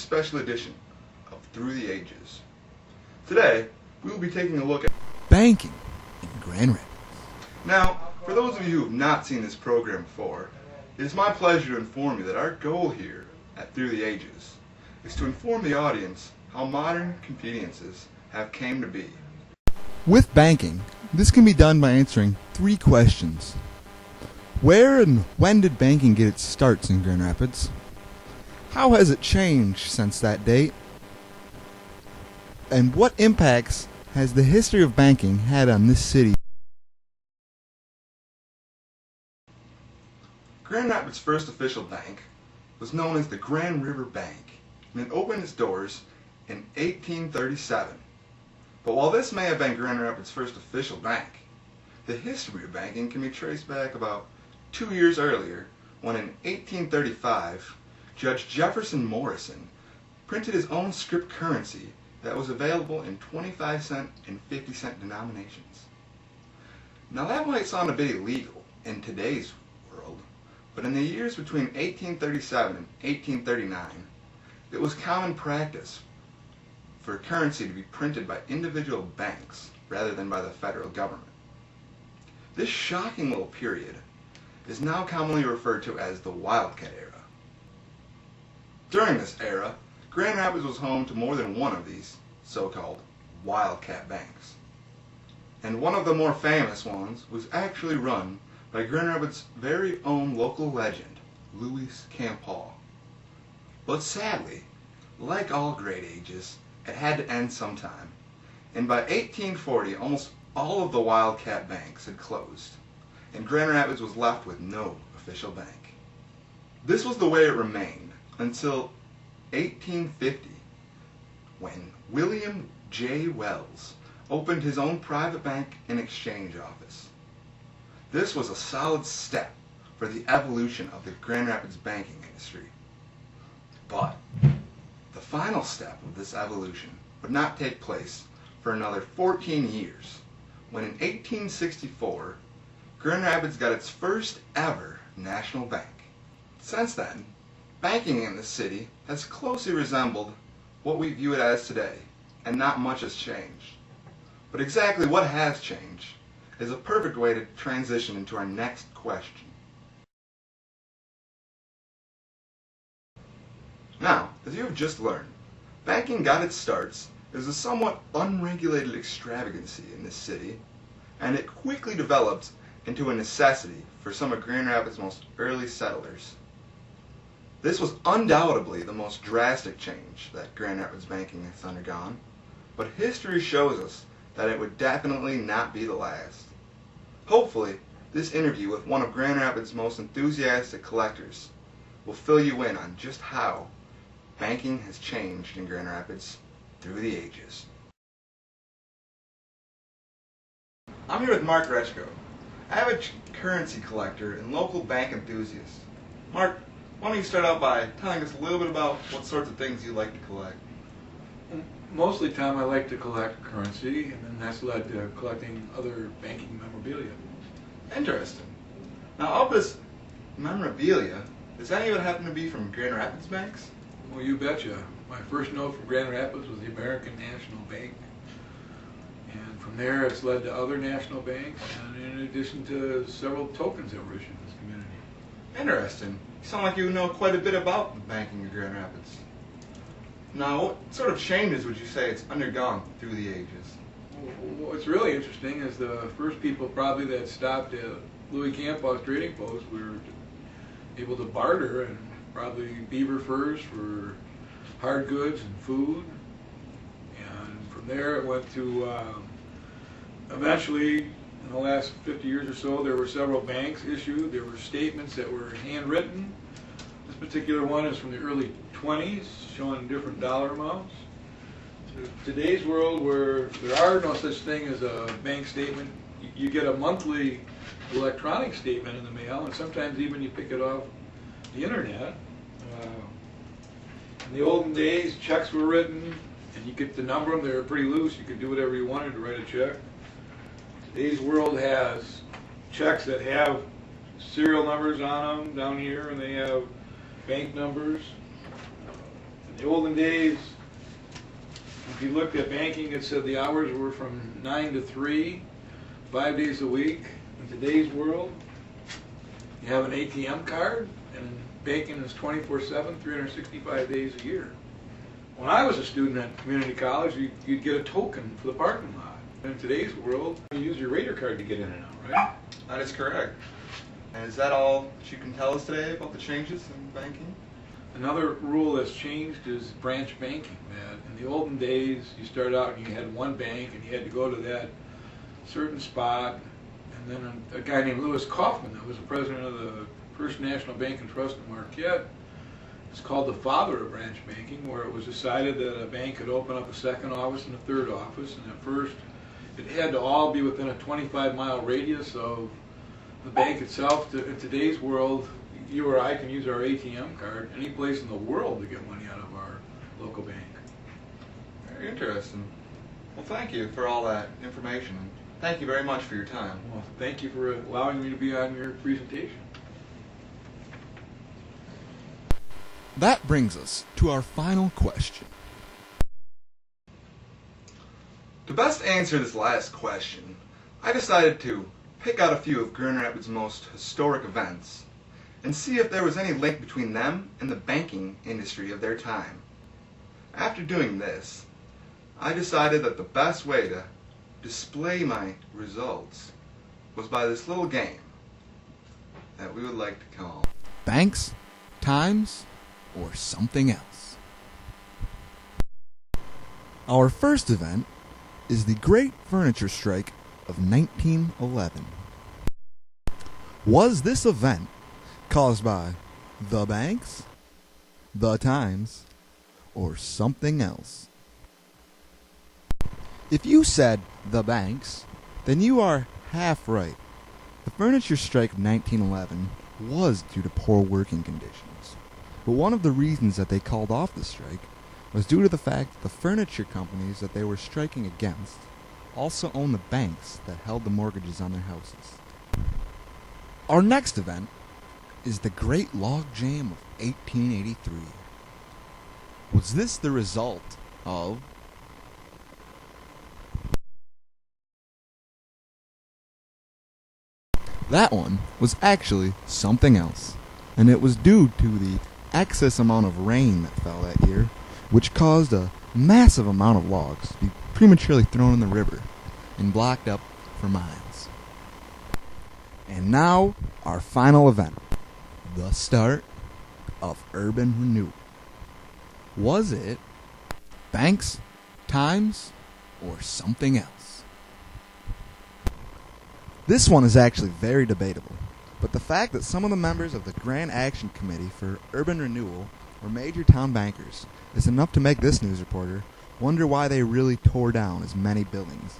special edition of Through the Ages. Today, we will be taking a look at banking in Grand Rapids. Now, for those of you who have not seen this program before, it is my pleasure to inform you that our goal here at Through the Ages is to inform the audience how modern conveniences have came to be. With banking, this can be done by answering 3 questions. Where and when did banking get its starts in Grand Rapids? How has it changed since that date? And what impacts has the history of banking had on this city? Grand Rapids' first official bank was known as the Grand River Bank, and it opened its doors in 1837. But while this may have been Grand Rapids' first official bank, the history of banking can be traced back about 2 years earlier, when in 1835, Judge Jefferson Morrison printed his own script currency that was available in 25-cent and 50-cent denominations. Now that might sound a bit illegal in today's world, but in the years between 1837 and 1839, it was common practice for currency to be printed by individual banks rather than by the federal government. This shocking little period is now commonly referred to as the Wildcat era. During this era, Grand Rapids was home to more than one of these so-called Wildcat banks. And one of the more famous ones was actually run by Grand Rapids' very own local legend, Louis Campau. But sadly, like all great ages, it had to end sometime. And by 1840, almost all of the Wildcat banks had closed, and Grand Rapids was left with no official bank. This was the way it remained until 1850, when William J. Wells opened his own private bank and exchange office. This was a solid step for the evolution of the Grand Rapids banking industry. But the final step of this evolution would not take place for another 14 years, when in 1864, Grand Rapids got its first ever national bank. Since then, banking in the city has closely resembled what we view it as today, and not much has changed. But exactly what has changed is a perfect way to transition into our next question. Now, as you have just learned, banking got its starts as a somewhat unregulated extravagancy in this city, and it quickly developed into a necessity for some of Grand Rapids' most early settlers. This was undoubtedly the most drastic change that Grand Rapids banking has undergone, but history shows us that it would definitely not be the last. Hopefully, this interview with one of Grand Rapids' most enthusiastic collectors will fill you in on just how banking has changed in Grand Rapids through the ages. I'm here with Mark Rechko, avid currency collector and local bank enthusiast. Mark, why don't you start out by telling us a little bit about what sorts of things you like to collect? Mostly, Tom, I like to collect currency, and then that's led to collecting other banking memorabilia. Interesting. Now, of this memorabilia, does any of it happen to be from Grand Rapids banks? Well, you betcha. My first note from Grand Rapids was the American National Bank. And from there, it's led to other national banks, and in addition to several tokens that were issued in this community. Interesting. You sound like you know quite a bit about banking in Grand Rapids. Now, what sort of changes would you say it's undergone through the ages? What's really interesting is the first people probably that stopped at Louis Campau's trading post were able to barter, and probably beaver furs for hard goods and food. And from there it went to, eventually, in the last 50 years or so, there were several banks issued. There were statements that were handwritten. This particular one is from the early 20s, showing different dollar amounts. Today's world, where there are no such thing as a bank statement, you get a monthly electronic statement in the mail, and sometimes even you pick it off the internet. In the olden days, checks were written, and you could number them. They were pretty loose. You could do whatever you wanted to write a check. Today's world has checks that have serial numbers on them down here, and they have bank numbers. In the olden days, if you looked at banking, it said the hours were from 9 to 3, 5 days a week. In today's world, you have an ATM card, and banking is 24/7, 365 days a year. When I was a student at community college, you'd get a token for the parking lot. In today's world, you use your Raider card to get in and out, right? That is correct. And is that all that you can tell us today about the changes in banking? Another rule that's changed is branch banking. That in the olden days, you started out and you had one bank and you had to go to that certain spot. And then a guy named Lewis Kaufman, that was the president of the First National Bank and Trust in Marquette, is called the father of branch banking, where it was decided that a bank could open up a second office and a third office. And at first, it had to all be within a 25-mile radius of the bank itself. In today's world, you or I can use our ATM card any place in the world to get money out of our local bank. Very interesting. Well, thank you for all that information. Thank you very much for your time. Well, thank you for allowing me to be on your presentation. That brings us to our final question. To best answer this last question, I decided to pick out a few of Grand Rapids' most historic events and see if there was any link between them and the banking industry of their time. After doing this, I decided that the best way to display my results was by this little game that we would like to call Banks, Times, or Something Else. Our first event is the Great Furniture Strike of 1911. Was this event caused by the banks, the times, or something else? If you said the banks, then you are half right. The furniture strike of 1911 was due to poor working conditions. But one of the reasons that they called off the strike was due to the fact that the furniture companies that they were striking against also owned the banks that held the mortgages on their houses. Our next event is the Great Log Jam of 1883. Was this the result of That one was actually something else, and it was due to the excess amount of rain that fell that year, which caused a massive amount of logs to be prematurely thrown in the river and blocked up for miles. And now, our final event, the start of urban renewal. Was it banks, times, or something else? This one is actually very debatable, but the fact that some of the members of the Grand Action Committee for Urban Renewal were major town bankers is enough to make this news reporter wonder why they really tore down as many buildings